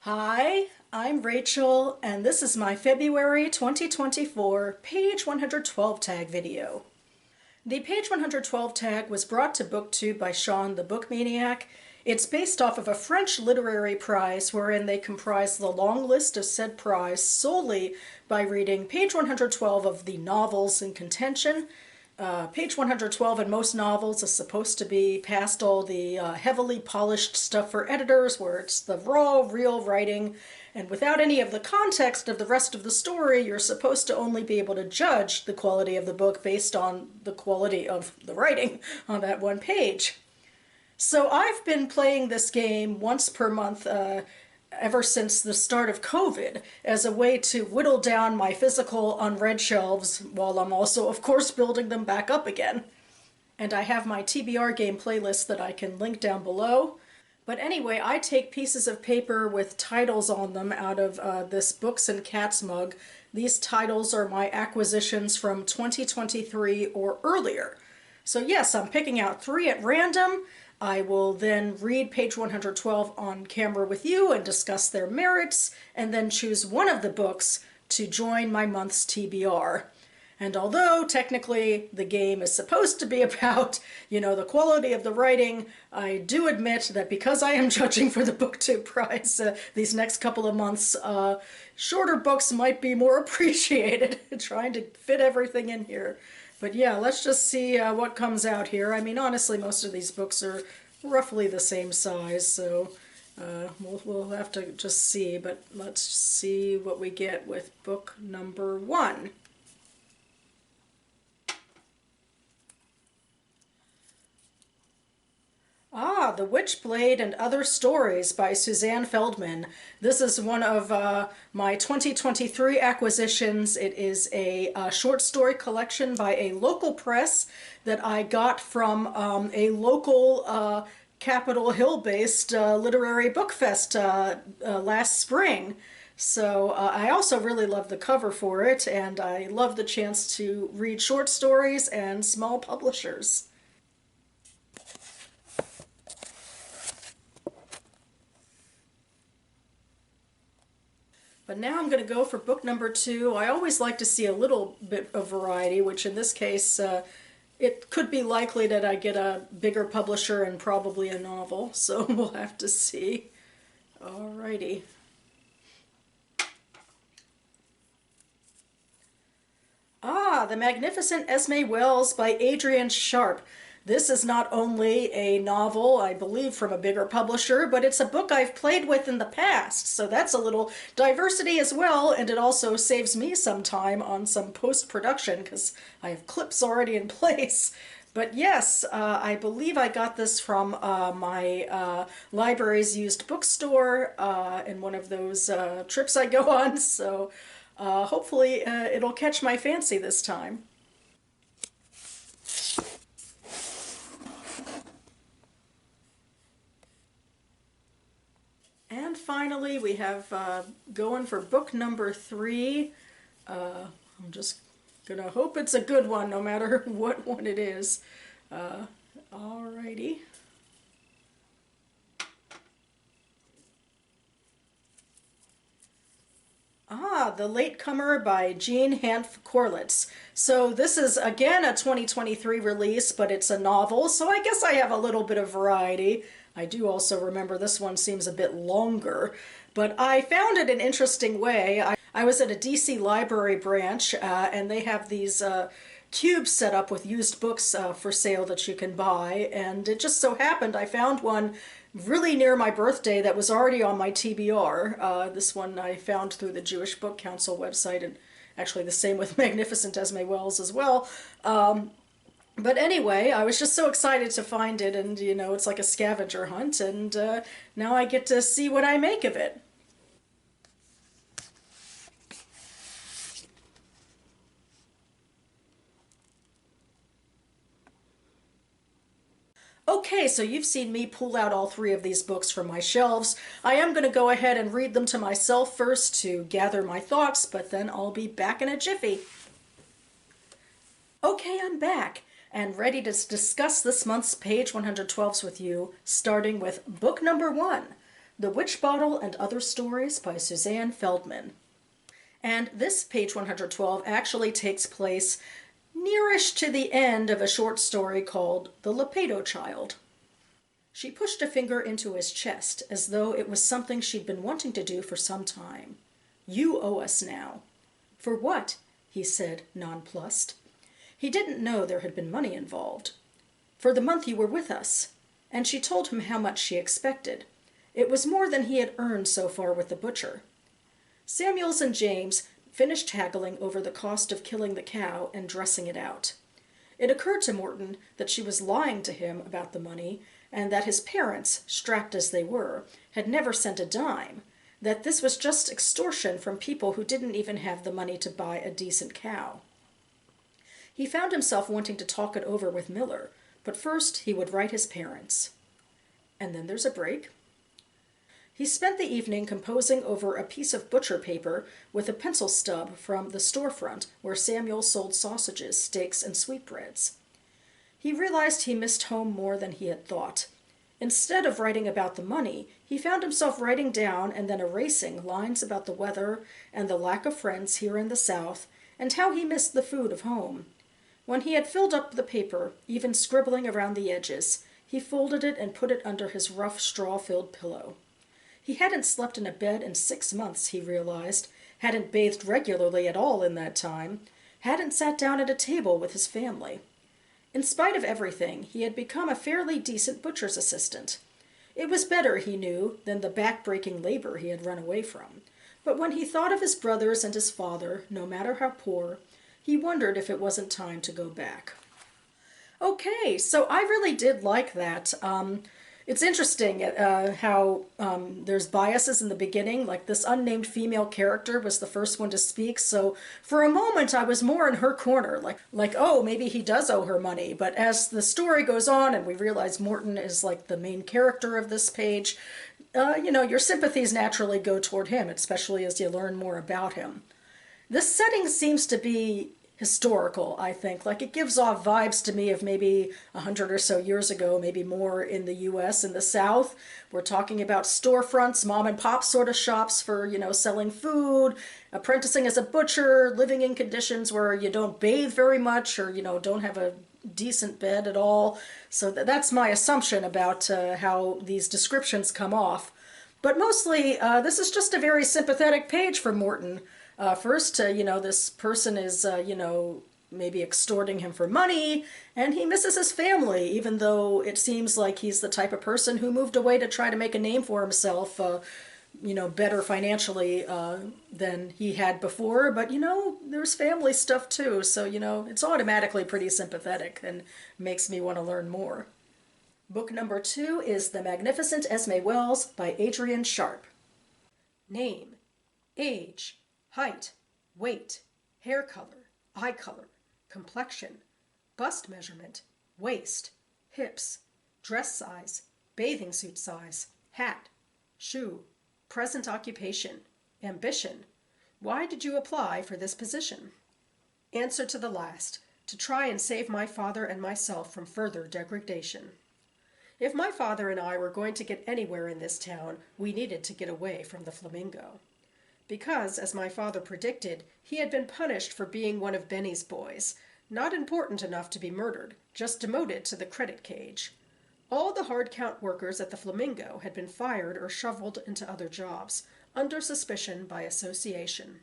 Hi, I'm Rachel, and this is my February 2024 page 112 tag video. The page 112 tag was brought to BookTube by Sean the Book Maniac. It's based off of a French literary prize wherein they comprise the long list of said prize solely by reading page 112 of the novels in contention. Page 112 in most novels is supposed to be past all the heavily polished stuff for editors where it's the raw, real writing, and without any of the context of the rest of the story, you're supposed to only be able to judge the quality of the book based on the quality of the writing on that one page. So I've been playing this game once per month ever since the start of COVID as a way to whittle down my physical unread shelves while I'm also, of course, building them back up again. And I have my TBR game playlist that I can link down below. But anyway, I take pieces of paper with titles on them out of this Books and Cats mug. These titles are my acquisitions from 2023 or earlier. So yes, I'm picking out 3 at random. I will then read page 112 on camera with you and discuss their merits, and then choose one of the books to join my month's TBR. And although technically the game is supposed to be about, the quality of the writing, I do admit that because I am judging for the BookTube prize these next couple of months, shorter books might be more appreciated, trying to fit everything in here. But yeah, let's just see what comes out here. I mean, honestly, most of these books are roughly the same size, so we'll have to just see. But let's see what we get with book number 1. The Witchblade and Other Stories by Suzanne Feldman. This is one of my 2023 acquisitions. It is a short story collection by a local press that I got from a local Capitol Hill-based literary book fest last spring. So I also really love the cover for it, and I love the chance to read short stories and small publishers. But now I'm going to go for book number 2. I always like to see a little bit of variety, which in this case, it could be likely that I get a bigger publisher and probably a novel, so we'll have to see. Alrighty. The Magnificent Esme Wells by Adrienne Sharp. This is not only a novel, I believe, from a bigger publisher, but it's a book I've played with in the past, so that's a little diversity as well, and it also saves me some time on some post-production, because I have clips already in place. But yes, I believe I got this from my library's used bookstore in one of those trips I go on, so hopefully it'll catch my fancy this time. And finally, we have going for book number 3. I'm just gonna hope it's a good one, no matter what one it is. Alrighty. The Latecomer by Jean Hanff Corlitz. So this is again a 2023 release, but it's a novel, so I guess I have a little bit of variety. I do also remember this one seems a bit longer, but I found it an interesting way. I was at a DC library branch, and they have these cubes set up with used books for sale that you can buy, and it just so happened I found one really near my birthday that was already on my TBR. This one I found through the Jewish Book Council website, and actually the same with Magnificent Esme Wells as well. But anyway, I was just so excited to find it, and it's like a scavenger hunt, and now I get to see what I make of it. Okay, so you've seen me pull out all 3 of these books from my shelves. I am going to go ahead and read them to myself first to gather my thoughts, but then I'll be back in a jiffy. Okay, I'm back and ready to discuss this month's page 112s with you, starting with book number 1, The Witch Bottle and Other Stories by Suzanne Feldman. And this page 112 actually takes place nearish to the end of a short story called The Lepedo Child. She pushed a finger into his chest as though it was something she'd been wanting to do for some time. You owe us now. For what? He said, nonplussed. He didn't know there had been money involved. For the month you were with us. And she told him how much she expected. It was more than he had earned so far with the butcher. Samuels and James finished haggling over the cost of killing the cow and dressing it out. It occurred to Morton that she was lying to him about the money, and that his parents, strapped as they were, had never sent a dime, that this was just extortion from people who didn't even have the money to buy a decent cow. He found himself wanting to talk it over with Miller, but first he would write his parents. And then there's a break. He spent the evening composing over a piece of butcher paper with a pencil stub from the storefront where Samuel sold sausages, steaks, and sweetbreads. He realized he missed home more than he had thought. Instead of writing about the money, he found himself writing down and then erasing lines about the weather and the lack of friends here in the South, and how he missed the food of home. When he had filled up the paper, even scribbling around the edges, he folded it and put it under his rough straw-filled pillow. He hadn't slept in a bed in 6 months, he realized, hadn't bathed regularly at all in that time, hadn't sat down at a table with his family. In spite of everything, he had become a fairly decent butcher's assistant. It was better, he knew, than the back-breaking labor he had run away from. But when he thought of his brothers and his father, no matter how poor, he wondered if it wasn't time to go back. Okay, so I really did like that. It's interesting how there's biases in the beginning, like this unnamed female character was the first one to speak, so for a moment I was more in her corner, like oh, maybe he does owe her money, but as the story goes on and we realize Morton is like the main character of this page, your sympathies naturally go toward him, especially as you learn more about him. This setting seems to be historical, I think. Like, it gives off vibes to me of maybe 100 or so years ago, maybe more in the U.S. in the South. We're talking about storefronts, mom and pop sort of shops for, selling food, apprenticing as a butcher, living in conditions where you don't bathe very much or, don't have a decent bed at all. So that's my assumption about how these descriptions come off. But mostly, this is just a very sympathetic page for Morton. First, this person is, maybe extorting him for money, and he misses his family, even though it seems like he's the type of person who moved away to try to make a name for himself, better financially than he had before. But, there's family stuff too, so, it's automatically pretty sympathetic and makes me want to learn more. Book number 2 is The Magnificent Esme Wells by Adrienne Sharp. Name, age, height, weight, hair color, eye color, complexion, bust measurement, waist, hips, dress size, bathing suit size, hat, shoe, present occupation, ambition. Why did you apply for this position? Answer to the last, to try and save my father and myself from further degradation. If my father and I were going to get anywhere in this town, we needed to get away from the Flamingo. Because, as my father predicted, he had been punished for being one of Benny's boys, not important enough to be murdered, just demoted to the credit cage. All the hard count workers at the Flamingo had been fired or shoveled into other jobs, under suspicion by association.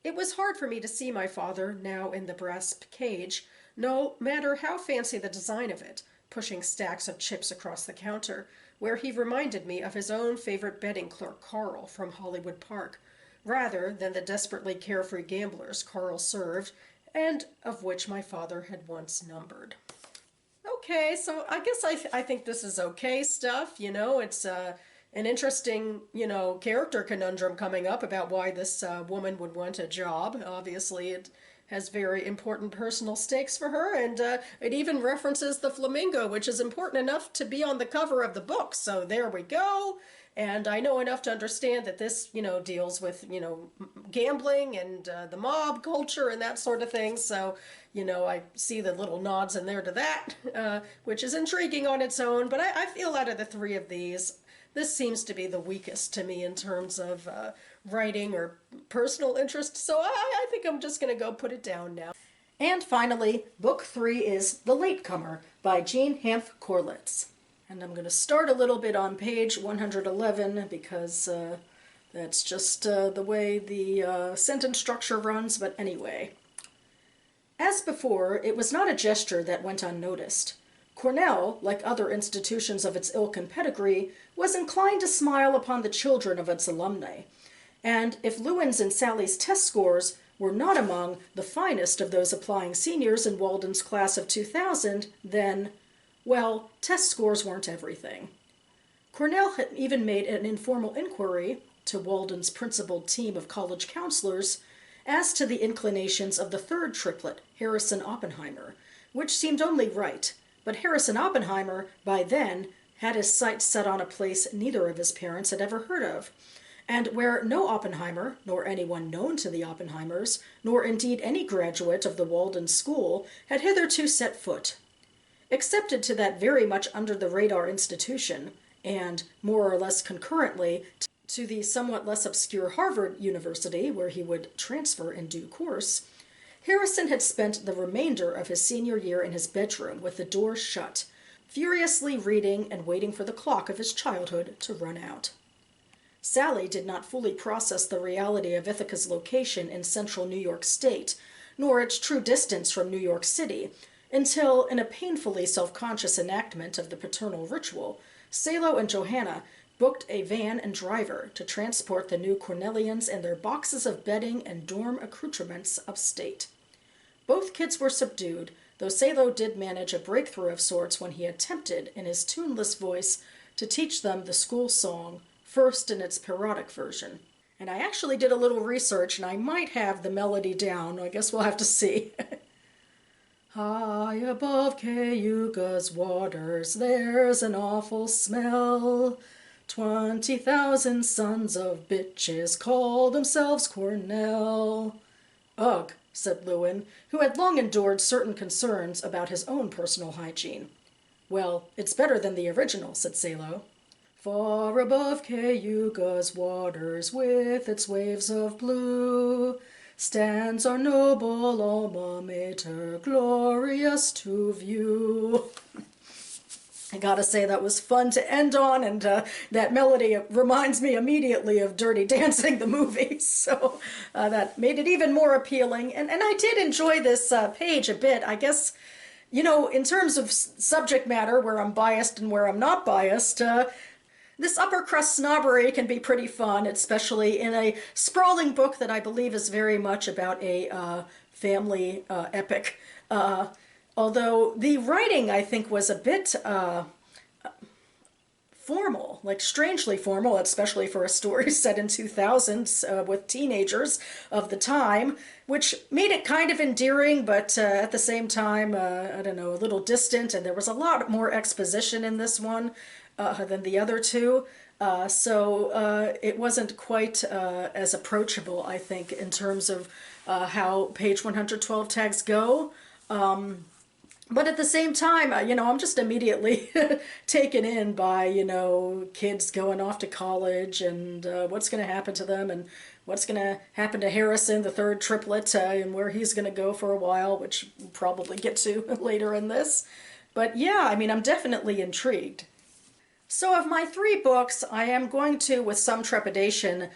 It was hard for me to see my father, now in the brass cage, no matter how fancy the design of it, pushing stacks of chips across the counter, where he reminded me of his own favorite betting clerk, Carl, from Hollywood Park, rather than the desperately carefree gamblers Carl served, and of which my father had once numbered. Okay, so I guess I think this is okay stuff, it's an interesting, character conundrum coming up about why this woman would want a job. Obviously, it has very important personal stakes for her, and it even references the Flamingo, which is important enough to be on the cover of the book. So there we go. And I know enough to understand that this, deals with, gambling and the mob culture and that sort of thing. So, I see the little nods in there to that, which is intriguing on its own. But I feel out of the three of these, This seems to be the weakest to me in terms of writing or personal interest, so I think I'm just going to go put it down now. And finally, book 3 is The Latecomer by Jean Hanff Corlitz. And I'm going to start a little bit on page 111 because that's just the way the sentence structure runs, but anyway. As before, it was not a gesture that went unnoticed. Cornell, like other institutions of its ilk and pedigree, was inclined to smile upon the children of its alumni. And if Lewin's and Sally's test scores were not among the finest of those applying seniors in Walden's class of 2000, then, well, test scores weren't everything. Cornell had even made an informal inquiry to Walden's principled team of college counselors as to the inclinations of the third triplet, Harrison Oppenheimer, which seemed only right, but Harrison Oppenheimer, by then, had his sights set on a place neither of his parents had ever heard of, and where no Oppenheimer, nor anyone known to the Oppenheimers, nor indeed any graduate of the Walden School, had hitherto set foot. Accepted to that very much under-the-radar institution, and, more or less concurrently, to the somewhat less obscure Harvard University, where he would transfer in due course, Harrison had spent the remainder of his senior year in his bedroom with the door shut, furiously reading and waiting for the clock of his childhood to run out. Sally did not fully process the reality of Ithaca's location in central New York State, nor its true distance from New York City, until, in a painfully self-conscious enactment of the paternal ritual, Salo and Johanna booked a van and driver to transport the new Cornellians and their boxes of bedding and dorm accoutrements upstate. Both kids were subdued, though Salo did manage a breakthrough of sorts when he attempted, in his tuneless voice, to teach them the school song, first in its parodic version. And I actually did a little research, and I might have the melody down. I guess we'll have to see. High above Cayuga's waters, there's an awful smell. 20,000 sons of bitches call themselves Cornell. Ugh, said Lewin, who had long endured certain concerns about his own personal hygiene. Well, it's better than the original, said Salo. Far above Cayuga's waters, with its waves of blue, stands our noble alma mater, glorious to view. I gotta say, that was fun to end on, and that melody reminds me immediately of Dirty Dancing, the movie, so that made it even more appealing. And I did enjoy this page a bit. I guess, you know, in terms of subject matter, where I'm biased and where I'm not biased, this upper crust snobbery can be pretty fun, especially in a sprawling book that I believe is very much about a family epic. Although the writing, I think, was a bit formal, like strangely formal, especially for a story set in 2000s with teenagers of the time, which made it kind of endearing, but at the same time, I don't know, a little distant, and there was a lot more exposition in this one than the other two. So it wasn't quite as approachable, I think, in terms of how page 112 tags go. But at the same time, you know, I'm just immediately taken in by, you know, kids going off to college and what's going to happen to them and what's going to happen to Harrison, the third triplet, and where he's going to go for a while, which we'll probably get to later in this. But yeah, I mean, I'm definitely intrigued. So of my 3 books, I am going to, with some trepidation,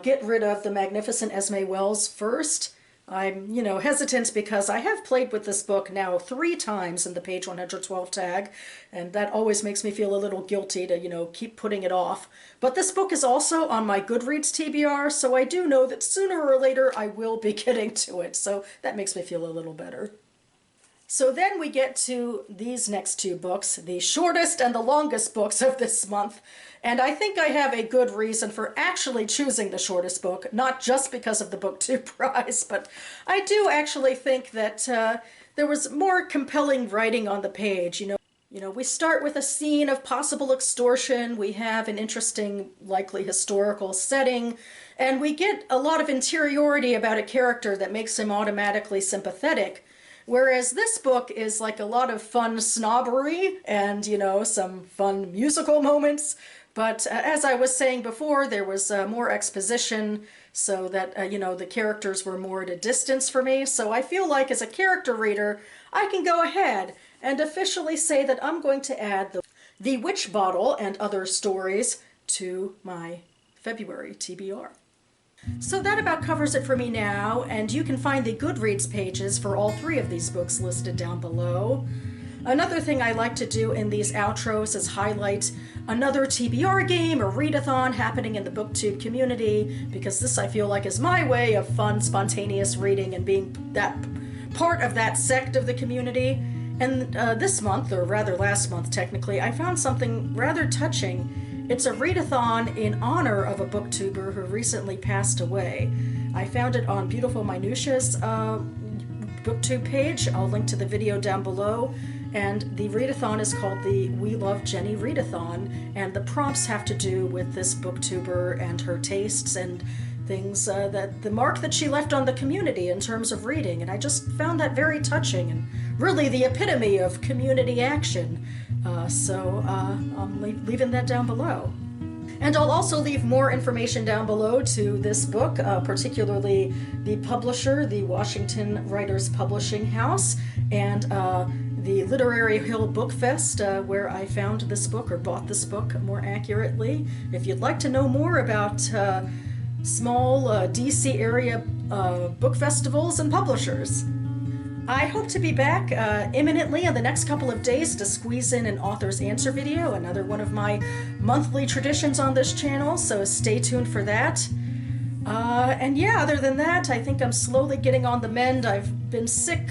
get rid of The Magnificent Esme Wells first. I'm, you know, hesitant because I have played with this book now 3 times in the page 112 tag, and that always makes me feel a little guilty to, you know, keep putting it off. But this book is also on my Goodreads TBR, so I do know that sooner or later I will be getting to it, so that makes me feel a little better. So then we get to these next 2 books, the shortest and the longest books of this month. And I think I have a good reason for actually choosing the shortest book, not just because of the BookTube prize, but I do actually think that there was more compelling writing on the page. You know, we start with a scene of possible extortion, we have an interesting, likely historical setting, and we get a lot of interiority about a character that makes him automatically sympathetic. Whereas this book is like a lot of fun snobbery and, you know, some fun musical moments, But as I was saying before, there was more exposition so that, you know, the characters were more at a distance for me. So I feel like as a character reader, I can go ahead and officially say that I'm going to add the Witch Bottle and other stories to my February TBR. So that about covers it for me now, and you can find the Goodreads pages for all 3 of these books listed down below. Another thing I like to do in these outros is highlight another TBR game or readathon happening in the BookTube community, because this I feel like is my way of fun, spontaneous reading and being that part of that sect of the community. And this month, or rather last month technically, I found something rather touching. It's a readathon in honor of a booktuber who recently passed away. I found it on Beautiful Minutia's BookTube page. I'll link to the video down below. And the readathon is called the We Love Jenny Readathon, and the prompts have to do with this booktuber and her tastes and things, that the mark that she left on the community in terms of reading. And I just found that very touching and really the epitome of community action. So I'm leaving that down below. And I'll also leave more information down below to this book, particularly the publisher, the Washington Writers Publishing House, and the Literary Hill Book Fest, where I found this book, or bought this book more accurately. If you'd like to know more about small DC area book festivals and publishers. I hope to be back imminently in the next couple of days to squeeze in an author's answer video, another one of my monthly traditions on this channel, so stay tuned for that. And yeah, other than that, I think I'm slowly getting on the mend. I've been sick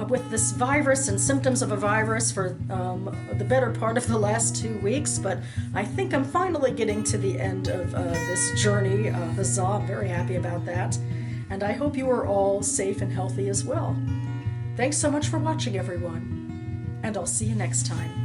with this virus and symptoms of a virus for the better part of the last 2 weeks, but I think I'm finally getting to the end of this journey. Huzzah, I'm very happy about that. And I hope you are all safe and healthy as well. Thanks so much for watching, everyone, and I'll see you next time.